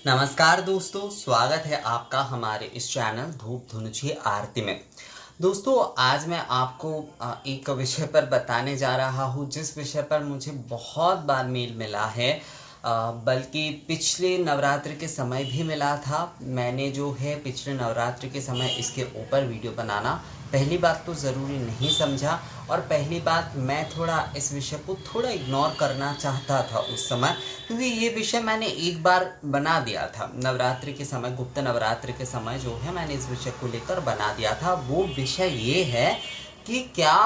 नमस्कार दोस्तों, स्वागत है आपका हमारे इस चैनल धूप धुनुची आरती में। दोस्तों, आज मैं आपको एक विषय पर बताने जा रहा हूँ जिस विषय पर मुझे बहुत बार मेल मिला है, बल्कि पिछले नवरात्रि के समय भी मिला था। मैंने जो है पिछले नवरात्रि के समय इसके ऊपर वीडियो बनाना पहली बात तो ज़रूरी नहीं समझा, और पहली बात मैं थोड़ा इस विषय को थोड़ा इग्नोर करना चाहता था उस समय, क्योंकि ये विषय मैंने एक बार बना दिया था नवरात्रि के समय, गुप्त नवरात्रि के समय जो है मैंने इस विषय को लेकर बना दिया था। वो विषय ये है कि क्या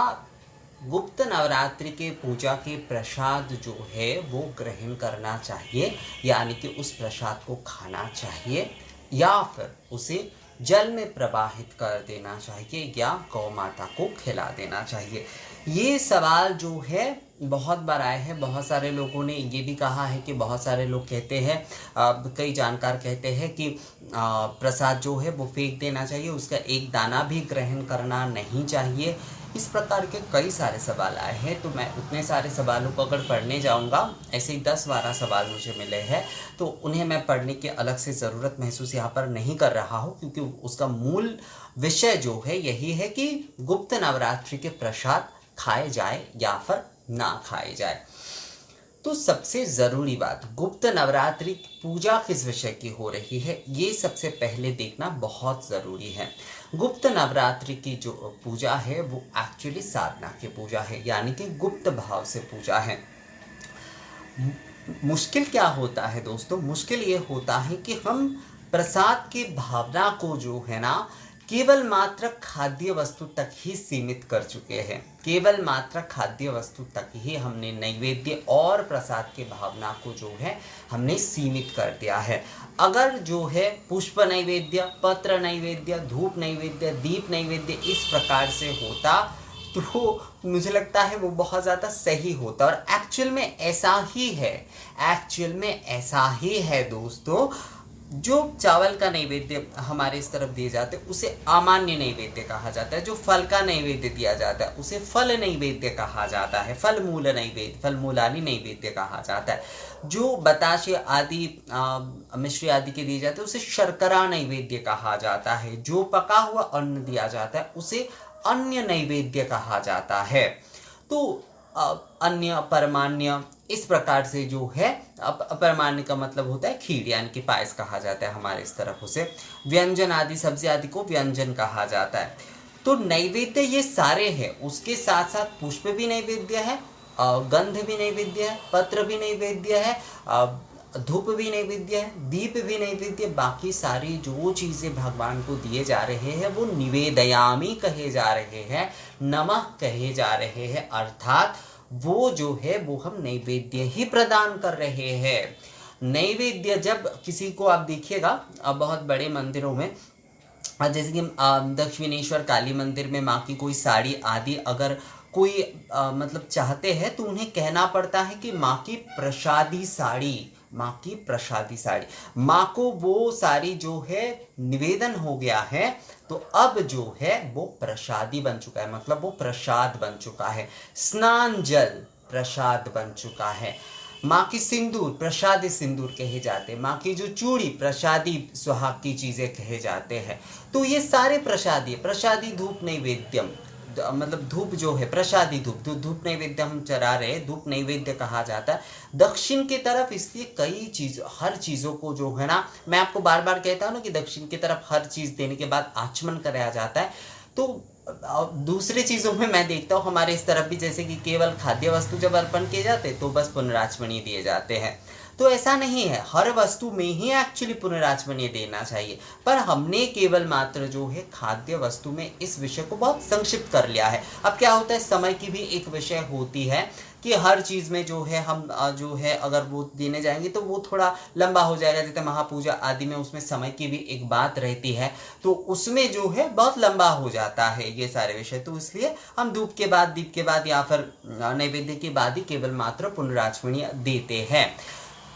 गुप्त नवरात्रि के पूजा के प्रसाद जो है वो ग्रहण करना चाहिए, यानी कि उस प्रसाद को खाना चाहिए, या फिर उसे जल में प्रवाहित कर देना चाहिए, या गौ माता को खिला देना चाहिए। ये सवाल जो है बहुत बार आए हैं। बहुत सारे लोगों ने ये भी कहा है कि बहुत सारे लोग कहते हैं, कई जानकार कहते हैं कि प्रसाद जो है वो फेंक देना चाहिए, उसका एक दाना भी ग्रहण करना नहीं चाहिए। इस प्रकार के कई सारे सवाल आए हैं, तो मैं उतने सारे सवालों को अगर पढ़ने जाऊंगा, ऐसे ही 10-12 सवाल मुझे मिले हैं, तो उन्हें मैं पढ़ने की अलग से ज़रूरत महसूस यहाँ पर नहीं कर रहा हूँ, क्योंकि उसका मूल विषय जो है यही है कि गुप्त नवरात्रि के प्रसाद खाए जाए या फिर ना खाए जाए। तो सबसे ज़रूरी बात, गुप्त नवरात्रि पूजा किस विषय की हो रही है, ये सबसे पहले देखना बहुत ज़रूरी है। गुप्त नवरात्रि की जो पूजा है वो एक्चुअली साधना की पूजा है, यानी कि गुप्त भाव से पूजा है। मुश्किल क्या होता है दोस्तों? मुश्किल ये होता है कि हम प्रसाद की भावना को जो है ना केवल मात्र खाद्य वस्तु तक ही सीमित कर चुके हैं। केवल मात्र खाद्य वस्तु तक ही हमने नैवेद्य और प्रसाद की भावना को जो है हमने सीमित कर दिया है। अगर जो है पुष्प नैवेद्य, पत्र नैवेद्य, धूप नैवेद्य, दीप नैवेद्य इस प्रकार से होता तो मुझे लगता है वो बहुत ज़्यादा सही होता, और एक्चुअल में ऐसा ही है। एक्चुअल में ऐसा ही है दोस्तों। जो चावल का नैवेद्य हमारे इस तरफ दिए जाते हैं उसे अमान्य नैवेद्य कहा जाता है। जो फल का नैवेद्य दिया जाता है उसे फल नैवेद्य कहा जाता है, फल मूल नैवेद्य, फल मूलानी नैवेद्य कहा जाता है। जो बताशे आदि मिश्री आदि के दिए जाते हैं उसे शर्करा नैवेद्य कहा जाता है। जो पका हुआ अन्न दिया जाता है उसे अन्य नैवेद्य कहा जाता है। तो अन्य, परमान्य, इस प्रकार से जो है, अपरमान्य का मतलब होता है खीर, यानी कि पायस कहा जाता है हमारे इस तरफ। उसे व्यंजन आदि, सब्जी आदि को व्यंजन कहा जाता है। तो नैवेद्य ये सारे हैं। उसके साथ साथ पुष्प भी नैवेद्य है, गंध भी नैवेद्य है, पत्र भी नैवेद्य है, धूप भी नैवेद्य है, दीप भी नैवेद्य। बाकी सारी जो चीज़ें भगवान को दिए जा रहे हैं वो निवेदयामी कहे जा रहे हैं, नमः कहे जा रहे हैं, अर्थात वो जो है वो हम नैवेद्य ही प्रदान कर रहे हैं। नैवेद्य जब किसी को आप देखिएगा बहुत बड़े मंदिरों में, जैसे कि दक्षिणेश्वर काली मंदिर में माँ की कोई साड़ी आदि अगर कोई मतलब चाहते हैं तो उन्हें कहना पड़ता है कि माँ की प्रसादी साड़ी, माँ की प्रसादी साड़ी। माँ को वो साड़ी जो है निवेदन हो गया है, तो अब जो है वो प्रसादी बन चुका है, मतलब वो प्रसाद बन चुका है। स्नान जल प्रसाद बन चुका है। माँ की सिंदूर प्रसादी सिंदूर कहे जाते हैं। माँ की जो चूड़ी प्रसादी सुहाग की चीज़ें कहे जाते हैं। तो ये सारे प्रसादी, प्रसादी धूप नैवेद्यम, मतलब धूप जो है प्रसादी धूप, धूप नैवेद्य हम चढ़ा रहे, धूप नैवेद्य कहा जाता है। दक्षिण की तरफ इसलिए कई चीज, हर चीज़ों को जो है ना, मैं आपको बार बार कहता हूँ ना कि दक्षिण की तरफ हर चीज़ देने के बाद आचमन कराया जाता है। तो दूसरी चीज़ों में मैं देखता हूँ हमारे इस तरफ भी, जैसे कि केवल खाद्य वस्तु जब अर्पण किए जाते तो बस पुनराचमनीय दिए जाते हैं। तो ऐसा नहीं है, हर वस्तु में ही एक्चुअली पुनराचमनीय देना चाहिए, पर हमने केवल मात्र जो है खाद्य वस्तु में इस विषय को बहुत संक्षिप्त कर लिया है। अब क्या होता है, समय की भी एक विषय होती है कि हर चीज़ में जो है हम जो है अगर वो देने जाएंगे तो वो थोड़ा लंबा हो जाएगा। जैसे महापूजा आदि में उसमें समय की भी एक बात रहती है, तो उसमें जो है बहुत लंबा हो जाता है ये सारे विषय। तो इसलिए हम धूप के बाद, दीप के बाद या फिर नैवेद्य के बाद ही केवल मात्र पुनराचमनीय देते हैं।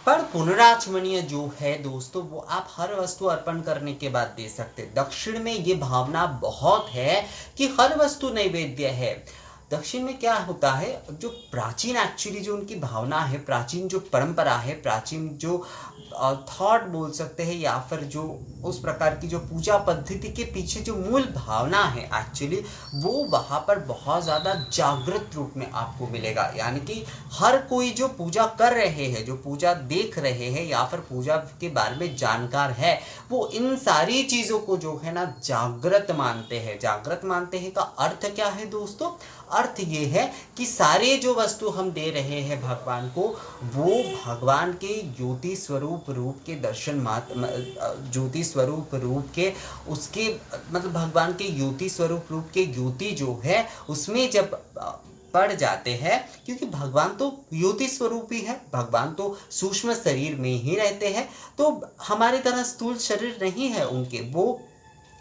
पर पुनराचमनीय जो है दोस्तों वो आप हर वस्तु अर्पण करने के बाद दे सकते। दक्षिण में ये भावना बहुत है कि हर वस्तु नैवेद्य है। दक्षिण में क्या होता है, जो प्राचीन एक्चुअली जो उनकी भावना है, प्राचीन जो परंपरा है, प्राचीन जो थॉट बोल सकते हैं, या फिर जो उस प्रकार की जो पूजा पद्धति के पीछे जो मूल भावना है एक्चुअली, वो वहाँ पर बहुत ज़्यादा जागृत रूप में आपको मिलेगा। यानी कि हर कोई जो पूजा कर रहे हैं, जो पूजा देख रहे हैं या फिर पूजा के बारे में जानकार है, वो इन सारी चीज़ों को जो है ना जागृत मानते हैं। जागृत मानते हैं का अर्थ क्या है दोस्तों? अर्थ ये है कि सारे जो वस्तु हम दे रहे हैं भगवान को, वो भगवान के ज्योति स्वरूप रूप के दर्शन मात्र, ज्योति स्वरूप रूप के उसके मतलब भगवान के ज्योति स्वरूप रूप के ज्योति जो है उसमें जब पड़ जाते हैं, क्योंकि भगवान तो ज्योति स्वरूप ही है, भगवान तो सूक्ष्म शरीर में ही रहते हैं, तो हमारी तरह स्थूल शरीर नहीं है उनके, वो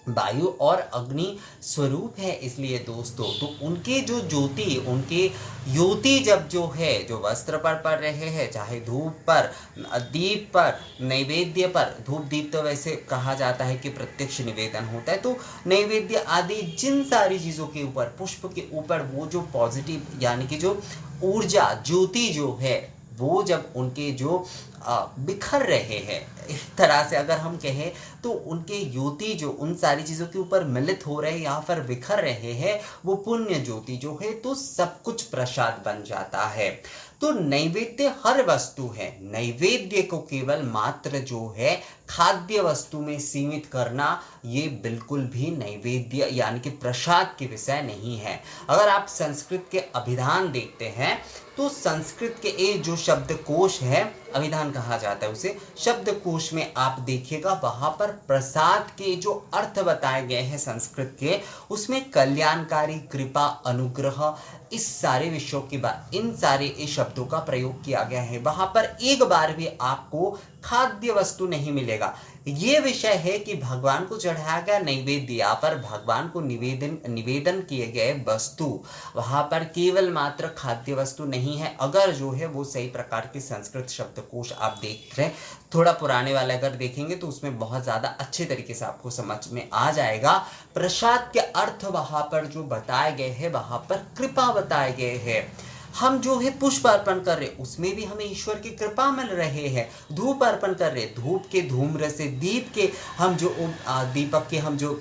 वायु और अग्नि स्वरूप है। इसलिए दोस्तों तो उनके जो ज्योति, उनके ज्योति जब जो है जो वस्त्र पर पड़ रहे हैं, चाहे धूप पर, दीप पर, नैवेद्य पर, धूप दीप तो वैसे कहा जाता है कि प्रत्यक्ष निवेदन होता है, तो नैवेद्य आदि जिन सारी चीज़ों के ऊपर, पुष्प के ऊपर वो जो पॉजिटिव यानी कि जो ऊर्जा ज्योति जो है वो जब उनके जो बिखर रहे हैं, इस तरह से अगर हम कहें तो उनके ज्योति जो उन सारी चीज़ों के ऊपर मिलित हो रहे हैं या फिर बिखर रहे हैं, वो पुण्य ज्योति जो है, तो सब कुछ प्रसाद बन जाता है। तो नैवेद्य हर वस्तु है, नैवेद्य को केवल मात्र जो है खाद्य वस्तु में सीमित करना ये बिल्कुल भी नैवेद्य यानी कि प्रसाद के विषय नहीं है। अगर आप संस्कृत के अभिधान देखते हैं तो संस्कृत के ये जो शब्दकोश है, अभिधान कहा जाता है उसे, शब्दकोश में आप देखिएगा वहां पर प्रसाद के जो अर्थ बताए गए हैं संस्कृत के, उसमें कल्याणकारी, कृपा, अनुग्रह, इस सारे विषयों की बात, इन सारे शब्दों का प्रयोग किया गया है। वहां पर एक बार भी आपको खाद्य वस्तु नहीं मिलेगा। ये विषय है कि भगवान को चढ़ाया गया नैवेद्य या पर भगवान को निवेदन किए गए वस्तु, वहां पर केवल मात्र खाद्य वस्तु नहीं है। अगर जो है वो सही प्रकार के संस्कृत शब्दकोश आप देख रहे हैं, थोड़ा पुराने वाले अगर देखेंगे तो उसमें बहुत ज़्यादा अच्छे तरीके से आपको समझ में आ जाएगा। प्रसाद के अर्थ वहां पर जो बताए गए हैं, वहां पर कृपा बताए गए हैं। हम जो है पुष्प अर्पण कर रहे, उसमें भी हमें ईश्वर की कृपा मिल रहे हैं। धूप अर्पण कर रहे, धूप के धूम्र से, दीप के हम जो दीपक के हम जो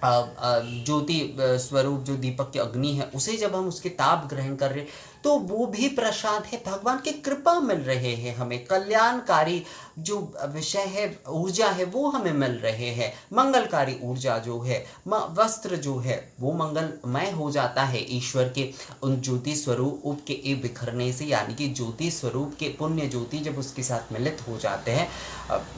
ज्योति स्वरूप जो दीपक की अग्नि है, उसे जब हम उसके ताप ग्रहण कर रहे तो वो भी प्रसाद है, भगवान की कृपा मिल रहे हैं। हमें कल्याणकारी जो विषय है, ऊर्जा है, वो हमें मिल रहे हैं। मंगलकारी ऊर्जा जो है, वस्त्र जो है वो मंगलमय हो जाता है ईश्वर के उन ज्योति स्वरूप के एक बिखरने से, यानी कि ज्योति स्वरूप के पुण्य ज्योति जब उसके साथ मिलित हो जाते हैं,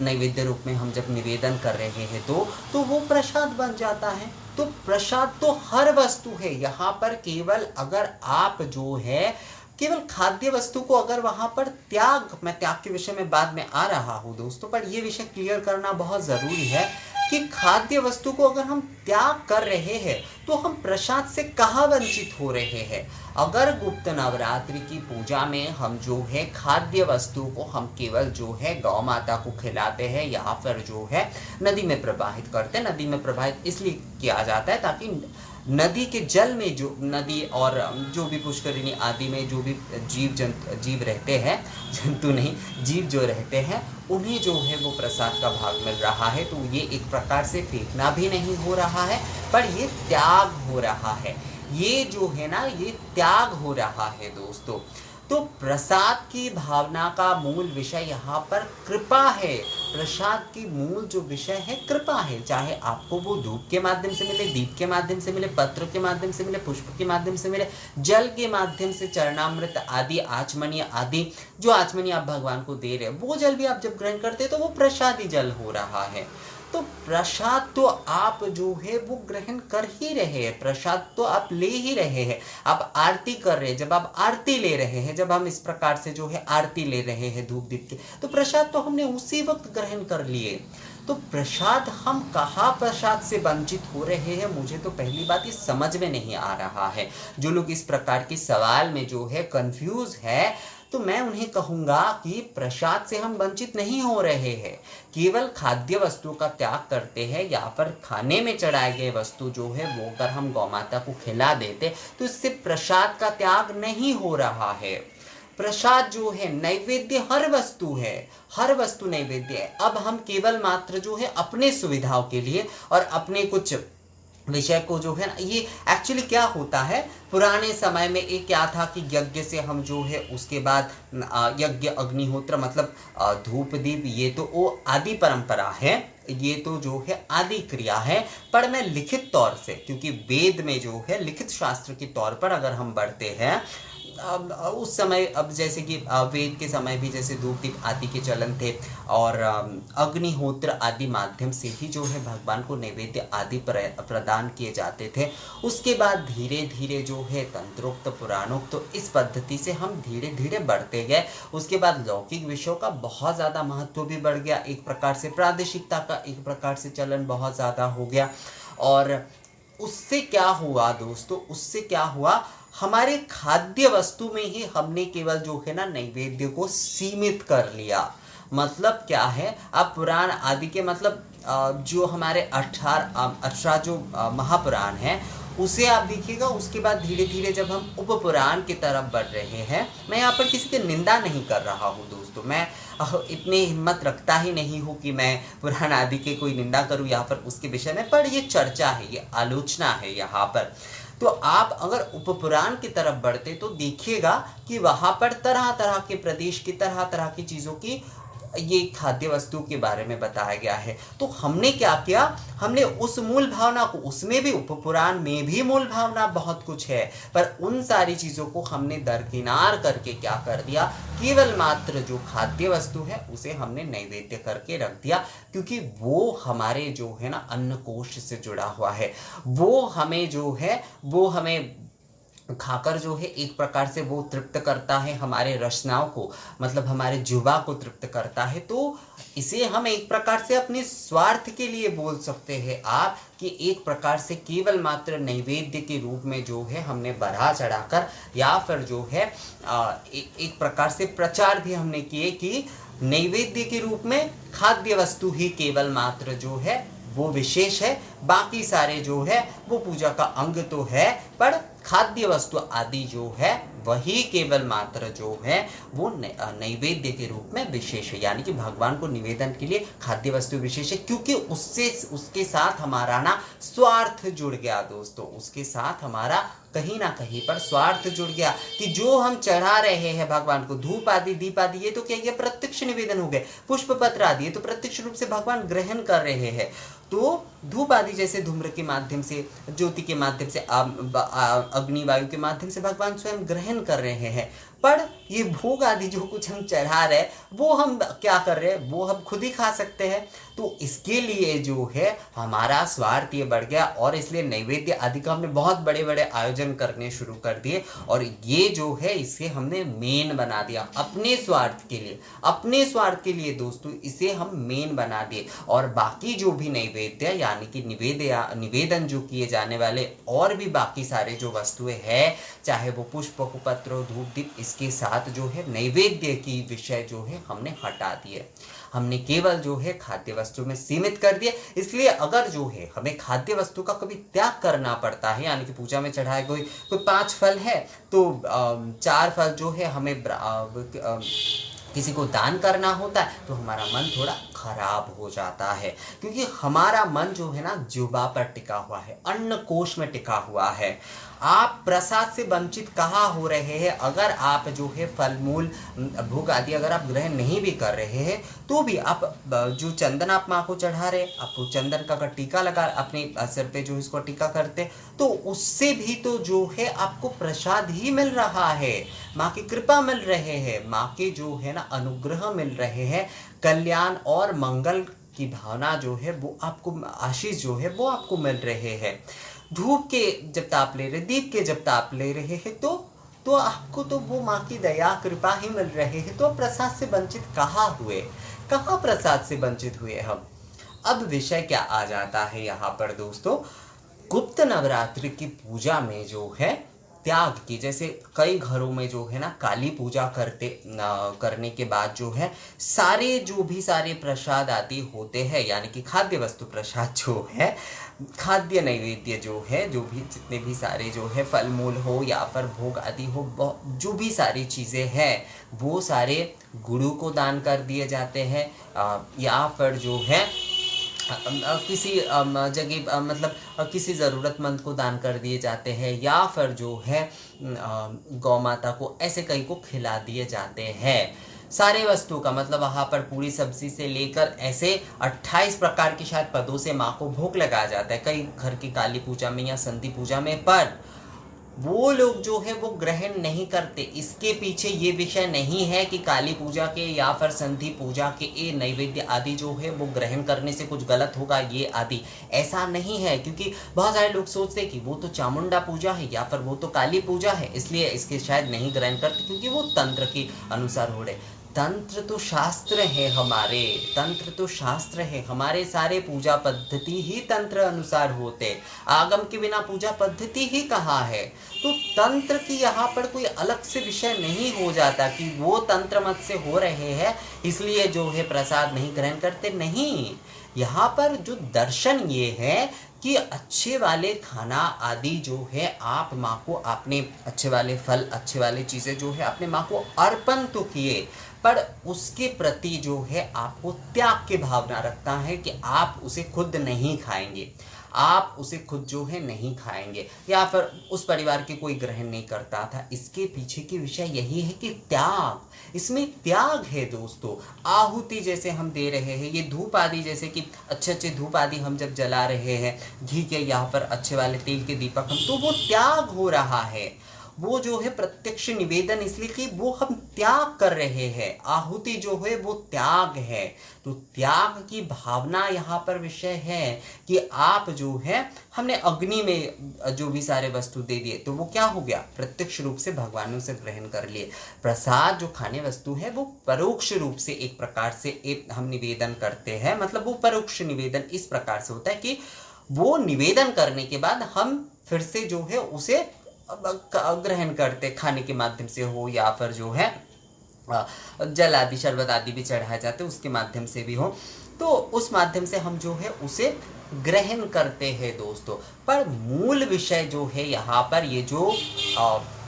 नैवेद्य रूप में हम जब निवेदन कर रहे हैं तो वो प्रसाद बन जाता है। तो प्रसाद तो हर वस्तु है। यहाँ पर केवल अगर आप जो है केवल खाद्य वस्तु को अगर वहाँ पर त्याग, मैं त्याग के विषय में बाद में आ रहा हूँ दोस्तों, पर ये विषय क्लियर करना बहुत ज़रूरी है कि खाद्य वस्तु को अगर हम त्याग कर रहे हैं तो हम प्रसाद से कहाँ वंचित हो रहे हैं। अगर गुप्त नवरात्रि की पूजा में हम जो है खाद्य वस्तु को हम केवल जो है गौ माता को खिलाते हैं या फिर जो है नदी में प्रवाहित करते हैं, नदी में प्रवाहित इसलिए किया जाता है ताकि नदी के जल में जो नदी और जो भी पुष्करिणी आदि में जो भी जीव रहते हैं, जंतु नहीं, जीव जो रहते हैं, उन्हें जो है वो प्रसाद का भाग मिल रहा है। तो ये एक प्रकार से फेंकना भी नहीं हो रहा है, पर ये त्याग हो रहा है। ये जो है ना, ये त्याग हो रहा है दोस्तों। तो प्रसाद की भावना का मूल विषय यहाँ पर कृपा है। प्रसाद की मूल जो विषय है कृपा है, चाहे आपको वो धूप के माध्यम से मिले, दीप के माध्यम से मिले, पत्र के माध्यम से मिले, पुष्प के माध्यम से मिले, जल के माध्यम से, चरणामृत आदि, आचमनीय आदि, जो आचमनीय आप भगवान को दे रहे हैं वो जल भी आप जब ग्रहण करते हैं तो वो प्रसादी जल हो रहा है। तो प्रसाद तो आप जो है वो ग्रहण कर ही रहे हैं, प्रसाद तो आप ले ही रहे हैं। आप आरती कर रहे हैं, जब आप आरती ले रहे हैं, जब हम इस प्रकार से जो है आरती ले रहे हैं धूप दीप के, तो प्रसाद तो हमने उसी वक्त ग्रहण कर लिए। तो प्रसाद, हम कहाँ प्रसाद से वंचित हो रहे हैं, मुझे तो पहली बात ये समझ में नहीं आ रहा है। जो लोग इस प्रकार के सवाल में जो है कंफ्यूज है, तो मैं उन्हें कहूँगा कि प्रसाद से हम वंचित नहीं हो रहे हैं, केवल खाद्य वस्तु का त्याग करते हैं या फिर खाने में चढ़ाए गए वस्तु जो है वो अगर हम गौ माता को खिला देते तो इससे प्रसाद का त्याग नहीं हो रहा है। प्रसाद जो है नैवेद्य हर वस्तु है, हर वस्तु नैवेद्य है। अब हम केवल मात्र जो है अपने सुविधाओं के लिए और अपने कुछ विषय को जो है ना, ये एक्चुअली क्या होता है, पुराने समय में एक क्या था कि यज्ञ से हम जो है उसके बाद यज्ञ अग्निहोत्र मतलब धूप दीप, ये तो वो आदि परंपरा है, ये तो जो है आदि क्रिया है। पर मैं लिखित तौर से, क्योंकि वेद में जो है लिखित शास्त्र के तौर पर अगर हम बढ़ते हैं, उस समय अब जैसे कि वेद के समय भी जैसे धूप दीप आदि के चलन थे और अग्निहोत्र आदि माध्यम से ही जो है भगवान को नैवेद्य आदि प्रदान किए जाते थे। उसके बाद धीरे धीरे जो है तंत्रोक्त पुराणोक्त, तो इस पद्धति से हम धीरे धीरे बढ़ते गए। उसके बाद लौकिक विषयों का बहुत ज़्यादा महत्व भी बढ़ गया, एक प्रकार से प्रादेशिकता का एक प्रकार से चलन बहुत ज़्यादा हो गया। और उससे क्या हुआ दोस्तों, उससे क्या हुआ, हमारे खाद्य वस्तु में ही हमने केवल जो है ना नैवेद्य को सीमित कर लिया। मतलब क्या है, अब पुराण आदि के मतलब जो हमारे 18 जो महापुराण हैं उसे आप देखिएगा। उसके बाद धीरे धीरे जब हम उपपुराण की तरफ बढ़ रहे हैं, मैं यहाँ पर किसी की निंदा नहीं कर रहा हूँ दोस्तों, मैं इतनी हिम्मत रखता ही नहीं हूँ कि मैं पुराण आदि के कोई निंदा करूँ यहाँ पर उसके विषय में, पर ये चर्चा है, ये आलोचना है यहाँ पर। तो आप अगर उपपुराण की तरफ बढ़ते तो देखिएगा कि वहाँ पर तरह तरह के प्रदेश की तरह तरह की चीज़ों की ये खाद्य वस्तु के बारे में बताया गया है। तो हमने क्या किया, हमने उस मूल भावना को, उसमें भी उपपुराण में भी मूल भावना बहुत कुछ है, पर उन सारी चीज़ों को हमने दरकिनार करके क्या कर दिया, केवल मात्र जो खाद्य वस्तु है उसे हमने नैवेद्य करके रख दिया, क्योंकि वो हमारे जो है ना अन्न कोश से जुड़ा हुआ है। वो हमें जो है वो हमें खाकर जो है एक प्रकार से वो तृप्त करता है हमारे रसनाओं को, मतलब हमारे जुबा को तृप्त करता है। तो इसे हम एक प्रकार से अपने स्वार्थ के लिए बोल सकते हैं आप कि एक प्रकार से केवल मात्र नैवेद्य के रूप में जो है हमने बढ़ा चढ़ाकर या फिर जो है एक प्रकार से प्रचार भी हमने किए कि नैवेद्य के रूप में खाद्य वस्तु ही केवल मात्र जो है वो विशेष है, बाकी सारे जो है वो पूजा का अंग तो है, पर खाद्य वस्तु आदि जो है वही केवल मात्र जो है वो नैवेद्य के रूप में विशेष है, यानी कि भगवान को निवेदन के लिए खाद्य वस्तु विशेष है, क्योंकि उसके साथ हमारा ना स्वार्थ जुड़ गया दोस्तों, उसके साथ हमारा कहीं ना कहीं पर स्वार्थ जुड़ गया कि जो हम चढ़ा रहे हैं भगवान को, धूप आदि दीप आदि, ये तो क्या, ये प्रत्यक्ष निवेदन हो गए, पुष्प पत्र आदि ये तो प्रत्यक्ष रूप से भगवान ग्रहण कर रहे हैं। तो धूप आदि जैसे धूम्र के माध्यम से, ज्योति के माध्यम से, अग्नि वायु के माध्यम से भगवान स्वयं ग्रहण कर रहे हैं, पर ये भोग आदि जो कुछ हम चढ़ा रहे वो हम क्या कर रहे हैं, वो हम खुद ही खा सकते हैं। तो इसके लिए जो है हमारा स्वार्थ ये बढ़ गया और इसलिए नैवेद्य आदि का हमने बहुत बड़े बड़े आयोजन करने शुरू कर दिए और ये जो है इसे हमने मेन बना दिया अपने स्वार्थ के लिए, अपने स्वार्थ के लिए दोस्तों इसे हम मेन बना दिए। और बाकी जो भी नैवेद्य यानी कि निवेदन जो किए जाने वाले और भी बाकी सारे जो वस्तुएं हैं, चाहे वो पुष्प पत्र धूप दीप, इसके साथ जो है नैवेद्य की विषय जो है हमने हटा दिए, हमने केवल जो है खाद्य वस्तु में सीमित कर दिए। इसलिए अगर जो है हमें खाद्य वस्तु का कभी त्याग करना पड़ता है, यानी कि पूजा में चढ़ाए कोई 5 फल है तो 4 फल जो है हमें किसी को दान करना होता है, तो हमारा मन थोड़ा खराब हो जाता है, क्योंकि हमारा मन जो है ना जुबा पर टिका हुआ है, अन्न कोश में टिका हुआ है। आप प्रसाद से वंचित कहाँ हो रहे हैं? अगर आप जो है फल मूल भोग आदि अगर आप ग्रहण नहीं भी कर रहे हैं तो भी आप जो चंदन आप माँ को चढ़ा रहे, आप चंदन का टीका लगा अपने सिर पे जो इसको टीका करते, तो उससे भी तो जो है आपको प्रसाद ही मिल रहा है, माँ की कृपा मिल रहे हैं, माँ के जो है ना अनुग्रह मिल रहे हैं, कल्याण और मंगल की भावना जो है वो आपको, आशीष जो है वो आपको मिल रहे हैं। धूप के जब ताप ले रहे, दीप के जब ताप ले रहे हैं तो आपको तो वो माँ की दया कृपा ही मिल रहे हैं, तो प्रसाद से वंचित कहाँ हुए, कहाँ प्रसाद से वंचित हुए हम। अब विषय क्या आ जाता है यहाँ पर दोस्तों, गुप्त नवरात्रि की पूजा में जो है त्याग की। जैसे कई घरों में जो है ना काली पूजा करने के बाद जो है सारे जो भी सारे प्रसाद आदि होते हैं, यानी कि खाद्य वस्तु प्रसाद जो है, खाद्य नैवेद्य जो है, जो भी जितने भी सारे जो है फल मूल हो या फिर भोग आदि हो, जो भी सारी चीज़ें हैं वो सारे गुरु को दान कर दिए जाते हैं, या फिर जो है किसी जगह मतलब किसी ज़रूरतमंद को दान कर दिए जाते हैं, या फिर जो है गौ माता को ऐसे कई को खिला दिए जाते हैं। सारे वस्तु का मतलब वहाँ पर पूरी सब्जी से लेकर ऐसे 28 प्रकार की शायद पदों से माँ को भोग लगाया जाता है कई घर की काली पूजा में या संधि पूजा में, पर वो लोग जो है वो ग्रहण नहीं करते। इसके पीछे ये विषय नहीं है कि काली पूजा के या फिर संधि पूजा के ये नैवेद्य आदि जो है वो ग्रहण करने से कुछ गलत होगा ये आदि, ऐसा नहीं है। क्योंकि बहुत सारे लोग सोचते हैं कि वो तो चामुंडा पूजा है या फिर वो तो काली पूजा है, इसलिए इसके शायद नहीं ग्रहण करते क्योंकि वो तंत्र के अनुसार हो रहे। तंत्र तो शास्त्र है हमारे, तंत्र तो शास्त्र है हमारे, सारे पूजा पद्धति ही तंत्र अनुसार होते, आगम के बिना पूजा पद्धति ही कहाँ है। तो तंत्र की यहाँ पर कोई अलग से विषय नहीं हो जाता कि वो तंत्र मत से हो रहे हैं इसलिए जो है प्रसाद नहीं ग्रहण करते, नहीं। यहाँ पर जो दर्शन ये है कि अच्छे वाले खाना आदि जो है आप माँ को, आपने अच्छे वाले फल अच्छे वाले चीज़ें जो है आपने माँ को अर्पण तो किए, पर उसके प्रति जो है आपको त्याग की भावना रखता है कि आप उसे खुद नहीं खाएंगे, आप उसे खुद जो है नहीं खाएंगे, या फिर उस परिवार के कोई ग्रहण नहीं करता था। इसके पीछे की विषय यही है कि त्याग, इसमें त्याग है दोस्तों। आहुति जैसे हम दे रहे हैं, ये धूप आदि जैसे कि अच्छे अच्छे धूप आदि हम जब जला रहे हैं घी के यहाँ पर अच्छे वाले तेल के दीपक हम, तो वो त्याग हो रहा है। वो जो है प्रत्यक्ष निवेदन इसलिए कि वो हम त्याग कर रहे हैं, आहुति जो है वो त्याग है। तो त्याग की भावना यहाँ पर विषय है कि आप जो है, हमने अग्नि में जो भी सारे वस्तु दे दिए तो वो क्या हो गया, प्रत्यक्ष रूप से भगवानों से ग्रहण कर लिए। प्रसाद जो खाने वस्तु है वो परोक्ष रूप से एक प्रकार से एक हम निवेदन करते हैं, मतलब वो परोक्ष निवेदन इस प्रकार से होता है कि वो निवेदन करने के बाद हम फिर से जो है उसे ग्रहण करते, खाने के माध्यम से हो या फिर जो है जल आदि शरबत आदि भी चढ़ाए जाते उसके माध्यम से भी हो, तो उस माध्यम से हम जो है उसे ग्रहण करते हैं दोस्तों। पर मूल विषय जो है यहाँ पर ये जो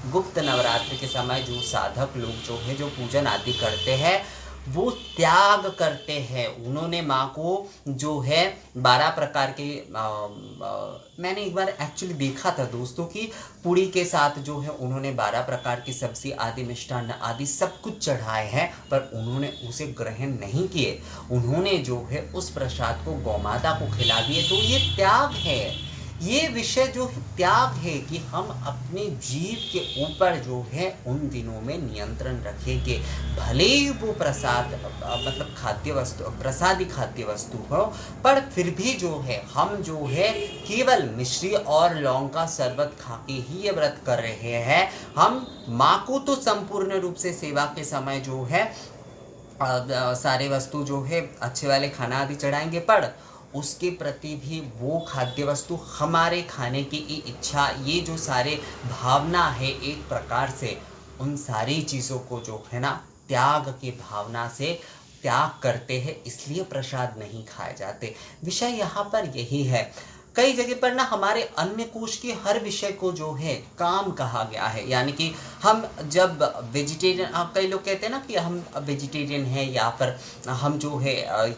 गुप्त नवरात्र के समय जो साधक लोग जो है जो पूजन आदि करते हैं वो त्याग करते हैं। उन्होंने माँ को जो है 12 प्रकार के मैंने एक बार एक्चुअली देखा था दोस्तों कि पूड़ी के साथ जो है उन्होंने 12 प्रकार की सब्जी आदि मिष्टान्न आदि सब कुछ चढ़ाए हैं, पर उन्होंने उसे ग्रहण नहीं किए। उन्होंने जो है उस प्रसाद को गौमाता को खिला दिए। तो ये त्याग है, ये विषय जो है त्याग है कि हम अपने जीव के ऊपर जो है उन दिनों में नियंत्रण रखेंगे। भले ही वो प्रसाद मतलब खाद्य वस्तु, प्रसादी खाद्य वस्तु हो, पर फिर भी जो है हम जो है केवल मिश्री और लौंग का शरबत खा के ही ये व्रत कर रहे हैं। हम माँ को तो संपूर्ण रूप से सेवा के समय जो है सारे वस्तु जो है अच्छे वाले खाना आदि चढ़ाएंगे, पर उसके प्रति भी वो खाद्य वस्तु हमारे खाने की इच्छा, ये जो सारे भावना है एक प्रकार से उन सारी चीज़ों को जो है ना त्याग की भावना से त्याग करते हैं, इसलिए प्रसाद नहीं खाए जाते। विषय यहाँ पर यही है। कई जगह पर ना हमारे अन्न कोश के हर विषय को जो है काम कहा गया है, यानी कि हम जब वेजिटेरियन, कई लोग कहते हैं ना कि हम वेजिटेरियन हैं या फिर हम जो है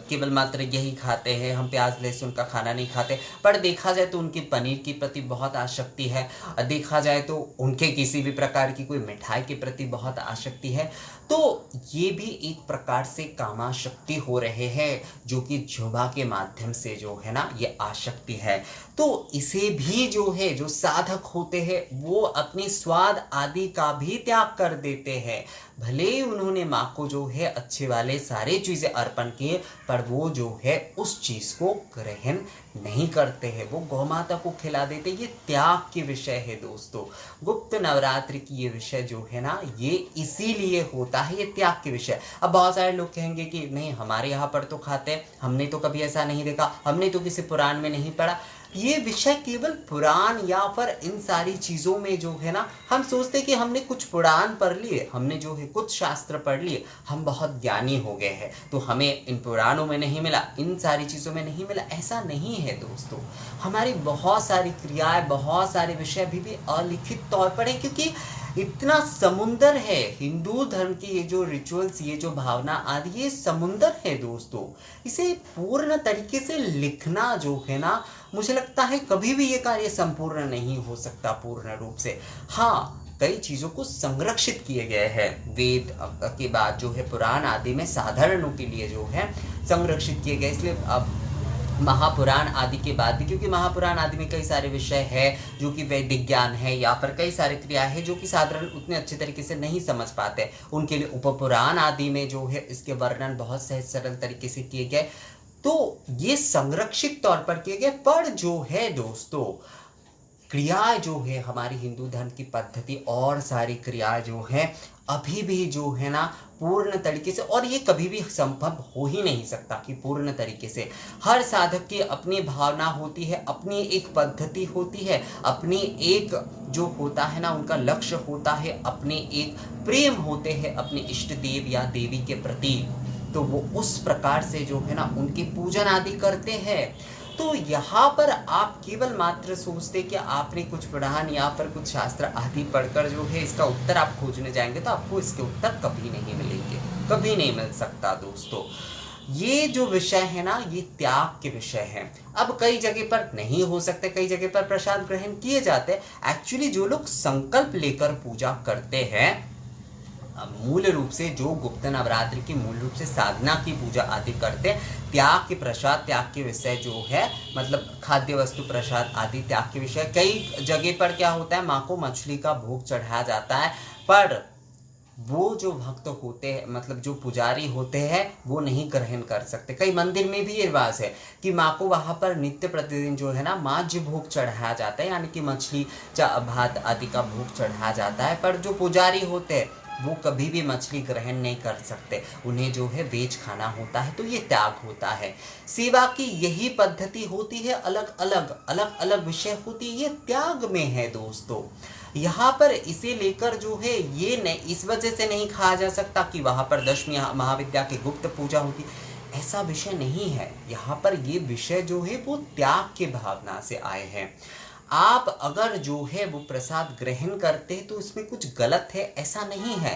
केवल मात्र यही खाते हैं, हम प्याज लहसुन का खाना नहीं खाते, पर देखा जाए तो उनकी पनीर के प्रति बहुत आसक्ति है, देखा जाए तो उनके किसी भी प्रकार की कोई मिठाई के प्रति बहुत आसक्ति है। तो ये भी एक प्रकार से कामाशक्ति हो रहे हैं, जो कि जुबा के माध्यम से जो है ना ये आसक्ति है। तो इसे भी जो है जो साधक होते हैं वो अपने स्वाद आदि का भी त्याग कर देते हैं। भले ही उन्होंने माँ को जो है अच्छे वाले सारे चीज़ें अर्पण किए, पर वो जो है उस चीज़ को ग्रहण नहीं करते हैं, वो गौमाता को खिला देते। ये त्याग के विषय है दोस्तों। गुप्त नवरात्र की ये विषय जो है ना ये इसीलिए होता है, ये त्याग के विषय। अब बहुत सारे लोग कहेंगे कि नहीं हमारे यहाँ पर तो खाते हैं, हमने तो कभी ऐसा नहीं देखा, हमने तो किसी पुराण में नहीं पढ़ा। ये विषय केवल पुराण या फिर इन सारी चीज़ों में जो है ना, हम सोचते कि हमने कुछ पुराण पढ़ लिए, हमने जो है कुछ शास्त्र पढ़ लिए, हम बहुत ज्ञानी हो गए हैं, तो हमें इन पुराणों में नहीं मिला, इन सारी चीज़ों में नहीं मिला। ऐसा नहीं है दोस्तों। हमारी बहुत सारी क्रियाएं, बहुत सारे विषय अभी भी अलिखित तौर पर है, क्योंकि इतना समुंदर है हिंदू धर्म की। ये जो रिचुअल्स, ये जो भावना आदि, ये समुंदर है दोस्तों। इसे पूर्ण तरीके से लिखना जो है ना, मुझे लगता है कभी भी ये कार्य संपूर्ण नहीं हो सकता पूर्ण रूप से। हाँ, कई चीज़ों को संरक्षित किए गए हैं वेद के बाद जो है पुराण आदि में साधारणों के लिए जो है संरक्षित किए गए। इसलिए अब महापुराण आदि के बाद भी, क्योंकि महापुराण आदि में कई सारे विषय है जो कि वैदिक ज्ञान है या फिर कई सारे क्रिया है जो कि साधारण उतने अच्छे तरीके से नहीं समझ पाते, उनके लिए उपपुराण आदि में जो है इसके वर्णन बहुत सहज सरल तरीके से किए गए। तो ये संरक्षित तौर पर किए गए। पर जो है दोस्तों, क्रियाएं जो है हमारी हिंदू धर्म की पद्धति और सारी क्रियाएं जो है अभी भी जो है ना पूर्ण तरीके से, और ये कभी भी संभव हो ही नहीं सकता कि पूर्ण तरीके से। हर साधक की अपनी भावना होती है, अपनी एक पद्धति होती है, अपनी एक जो होता है ना उनका लक्ष्य होता है, अपने एक प्रेम होते हैं अपने इष्ट देव या देवी के प्रति। तो वो उस प्रकार से जो है ना उनकी पूजन आदि करते हैं। तो यहाँ पर आप केवल मात्र सोचते कि आपने कुछ पुराण या फिर कुछ शास्त्र आदि पढ़कर जो है इसका उत्तर आप खोजने जाएंगे, तो आपको इसके उत्तर कभी नहीं मिलेंगे, कभी नहीं मिल सकता दोस्तों। ये जो विषय है ना, ये त्याग के विषय हैं। अब कई जगह पर नहीं हो सकते, कई जगह पर प्रसाद ग्रहण किए जाते हैं। एक्चुअली जो लोग संकल्प लेकर पूजा करते हैं, मूल रूप से जो गुप्त नवरात्रि की मूल रूप से साधना की पूजा आदि करते हैं, त्याग के प्रसाद, त्याग के विषय जो है मतलब खाद्य वस्तु प्रसाद आदि त्याग के विषय। कई जगह पर क्या होता है, माँ को मछली का भोग चढ़ाया जाता है, पर वो जो भक्त होते हैं मतलब जो पुजारी होते हैं वो नहीं ग्रहण कर सकते। कई मंदिर में भी ये रिवाज है कि माँ को वहाँ पर नित्य प्रतिदिन जो है ना माज्य भोग चढ़ाया जाता है, यानी कि मछली भात आदि का भोग चढ़ाया जाता है, पर जो पुजारी होते हैं वो कभी भी मछली ग्रहण नहीं कर सकते, उन्हें जो है वेज खाना होता है। तो ये त्याग होता है। सेवा की यही पद्धति होती है, अलग अलग विषय होती है, ये त्याग में है दोस्तों। यहाँ पर इसे लेकर जो है ये नहीं, इस वजह से नहीं कहा जा सकता कि वहाँ पर दशमी महाविद्या की गुप्त पूजा होती, ऐसा विषय नहीं है। यहाँ पर ये विषय जो है वो त्याग के भावना से आए हैं। आप अगर जो है वो प्रसाद ग्रहण करते हैं तो इसमें कुछ गलत है, ऐसा नहीं है।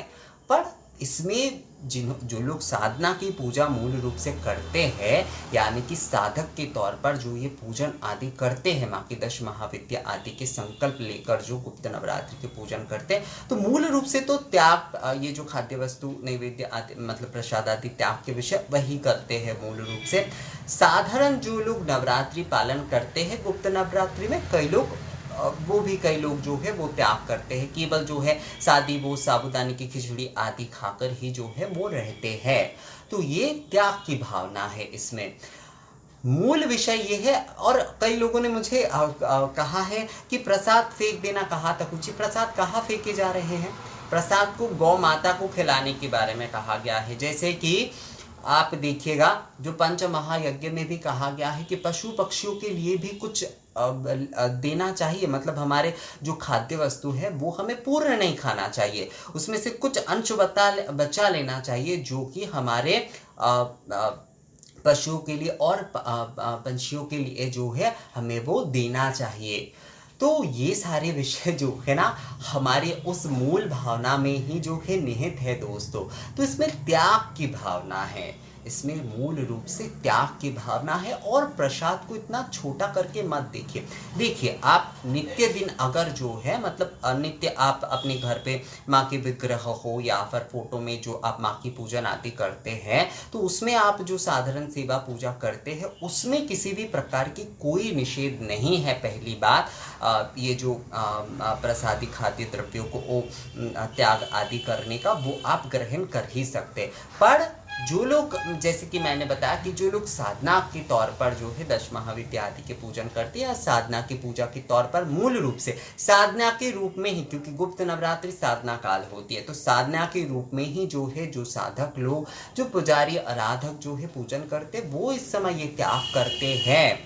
पर इसमें जो लोग साधना की पूजा मूल रूप से करते हैं, यानी कि साधक के तौर पर जो ये पूजन आदि करते हैं, माँ की 10 महाविद्या आदि के संकल्प लेकर जो गुप्त नवरात्रि के पूजन करते हैं, तो मूल रूप से तो त्याग, ये जो खाद्य वस्तु नैवेद्य आदि मतलब प्रसाद आदि त्याग के विषय वही करते हैं मूल रूप से। साधारण जो लोग नवरात्रि पालन करते हैं गुप्त नवरात्रि में, कई लोग जो है वो त्याग करते हैं, केवल जो है शादी वो साबूदाने की खिचड़ी आदि खाकर ही जो है वो रहते हैं। तो ये त्याग की भावना है, इसमें मूल विषय ये है। और कई लोगों ने मुझे कहा है कि प्रसाद फेंक देना, कहा था कुछ, प्रसाद कहाँ फेंके जा रहे हैं? प्रसाद को गौ माता को खिलाने के बारे में कहा गया है। जैसे कि आप देखिएगा जो पंच महायज्ञ में भी कहा गया है कि पशु पक्षियों के लिए भी कुछ देना चाहिए, मतलब हमारे जो खाद्य वस्तु है वो हमें पूर्ण नहीं खाना चाहिए, उसमें से कुछ अंश बचा लेना चाहिए जो कि हमारे पशुओं के लिए और पंछियों के लिए जो है हमें वो देना चाहिए। तो ये सारे विषय जो है ना हमारे उस मूल भावना में ही जो है निहित है दोस्तों। तो इसमें त्याग की भावना है, इसमें मूल रूप से त्याग की भावना है। और प्रसाद को इतना छोटा करके मत देखिए आप नित्य दिन अगर जो है मतलब नित्य आप अपने घर पे माँ के विग्रह हो या फिर फोटो में जो आप माँ की पूजन आदि करते हैं, तो उसमें आप जो साधारण सेवा पूजा करते हैं उसमें किसी भी प्रकार की कोई निषेध नहीं है। पहली बात, ये जो प्रसादी खाद्य द्रव्यों को त्याग आदि करने का वो आप ग्रहण कर ही सकते। पर जो लोग, जैसे कि मैंने बताया कि जो लोग साधना के तौर पर जो है 10 महाविद्या आदि के पूजन करते हैं या साधना की पूजा के तौर पर मूल रूप से साधना के रूप में ही, क्योंकि गुप्त नवरात्रि साधना काल होती है, तो साधना के रूप में ही जो है जो साधक लोग, जो पुजारी आराधक जो है पूजन करते, वो इस समय ये त्याग करते हैं।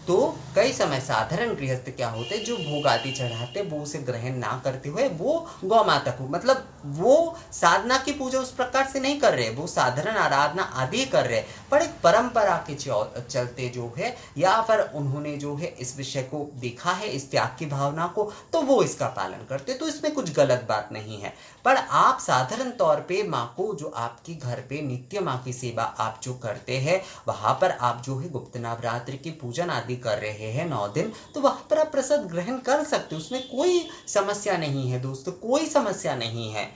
तो कई समय साधारण गृहस्थ क्या होते जो भोग आदि चढ़ाते वो उसे ग्रहण ना करते हुए वो गौ माता को, मतलब वो साधना की पूजा उस प्रकार से नहीं कर रहे, वो साधारण आराधना आदि कर रहे, पर एक परंपरा के चलते जो है या फिर उन्होंने जो है इस विषय को देखा है, इस त्याग की भावना को, तो वो इसका पालन करते, तो इसमें कुछ गलत बात नहीं है। पर आप साधारण तौर पे माँ को, जो आपकी घर पे नित्य माँ की सेवा आप जो करते हैं, वहां पर आप जो है गुप्त नवरात्रि की पूजन आदि कर रहे हैं 9 दिन, तो वहां पर आप प्रसाद ग्रहण कर सकते हो, उसमें कोई समस्या नहीं है दोस्तों, कोई समस्या नहीं है।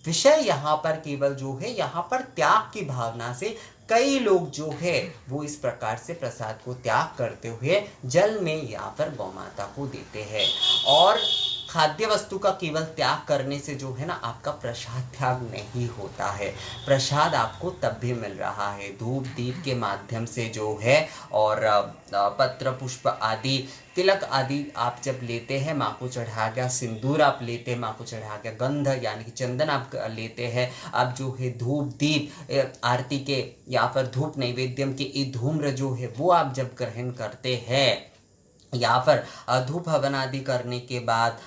विषय यहाँ पर केवल जो है, यहाँ पर त्याग की भावना से कई लोग जो है वो इस प्रकार से प्रसाद को त्याग करते हुए जल में या फिर गौ माता को देते हैं। और खाद्य वस्तु का केवल त्याग करने से जो है ना आपका प्रसाद त्याग नहीं होता है, प्रसाद आपको तब भी मिल रहा है धूप दीप के माध्यम से जो है, और पत्र पुष्प आदि तिलक आदि आप जब लेते हैं माँ को चढ़ा गया, सिंदूर आप लेते हैं माँ को चढ़ा गया, गंध यानी कि चंदन आप लेते हैं, आप जो है धूप दीप आरती के या फिर धूप नैवेद्यम के ये धूम्र जो है वो आप जब ग्रहण करते हैं, या फिर धूप हवन आदि करने के बाद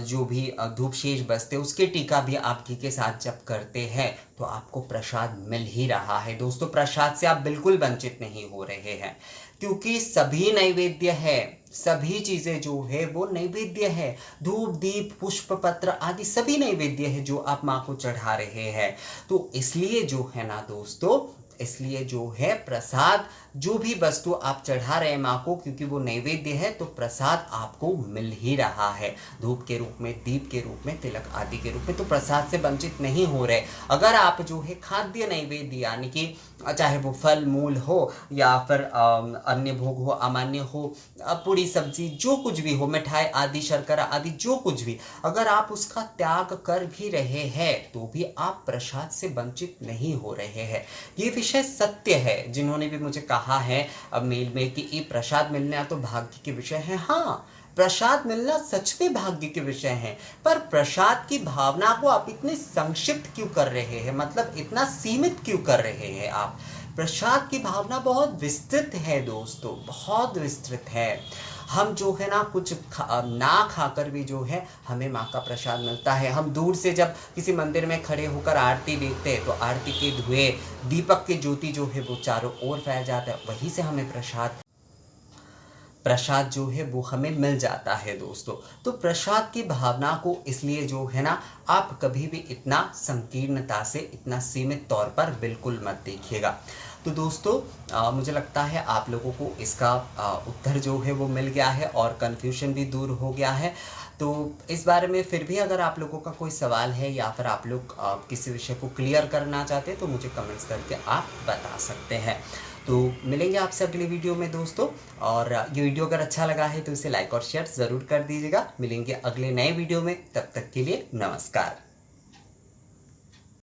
जो भी धूप शेष बचते उसके टीका भी आप घी के साथ जब करते हैं, तो आपको प्रसाद मिल ही रहा है दोस्तों। प्रसाद से आप बिल्कुल वंचित नहीं हो रहे हैं, क्योंकि सभी नैवेद्य है, सभी चीजें जो है वो नैवेद्य है, धूप दीप पुष्प पत्र आदि सभी नैवेद्य है जो आप माँ को चढ़ा रहे हैं। तो इसलिए जो है ना दोस्तों, इसलिए जो है प्रसाद जो भी वस्तु आप चढ़ा रहे हैं माँ को, क्योंकि वो नैवेद्य है, तो प्रसाद आपको मिल ही रहा है, धूप के रूप में, दीप के रूप में, तिलक आदि के रूप में, तो प्रसाद से वंचित नहीं हो रहे। अगर आप जो है खाद्य नैवेद्य यानी कि चाहे वो फल मूल हो या फिर अन्य भोग हो, अमान्य हो, पूरी सब्जी जो कुछ भी हो, मिठाई आदि शर्करा आदि जो कुछ भी, अगर आप उसका त्याग कर भी रहे हैं तो भी आप प्रसाद से वंचित नहीं हो रहे हैं। ये विषय सत्य है। जिन्होंने भी मुझे कहा है अब मेल में कि ये प्रसाद मिलना तो भाग्य के विषय है, हाँ प्रसाद मिलना सच में भाग्य के विषय है, पर प्रसाद की भावना को आप इतने संक्षिप्त क्यों कर रहे हैं, मतलब इतना सीमित क्यों कर रहे हैं आप। प्रसाद की भावना बहुत विस्तृत है दोस्तों, बहुत विस्तृत है। हम जो है ना कुछ ना खाकर भी जो है हमें माँ का प्रसाद मिलता है। हम दूर से जब किसी मंदिर में खड़े होकर आरती देखते हैं तो आरती के धुएं, दीपक की ज्योति जो है वो चारों ओर फैल जाता है, वहीं से हमें प्रसाद जो है वो हमें मिल जाता है दोस्तों। तो प्रसाद की भावना को इसलिए जो है ना आप कभी भी इतना संकीर्णता से, इतना सीमित तौर पर बिल्कुल मत देखिएगा। तो दोस्तों मुझे लगता है आप लोगों को इसका उत्तर जो है वो मिल गया है और कन्फ्यूजन भी दूर हो गया है। तो इस बारे में फिर भी अगर आप लोगों का कोई सवाल है या फिर आप लोग किसी विषय को क्लियर करना चाहते हैं तो मुझे कमेंट्स करके आप बता सकते हैं। तो मिलेंगे आपसे अगले वीडियो में दोस्तों, और ये वीडियो अगर अच्छा लगा है तो इसे लाइक और शेयर ज़रूर कर दीजिएगा। मिलेंगे अगले नए वीडियो में, तब तक के लिए नमस्कार।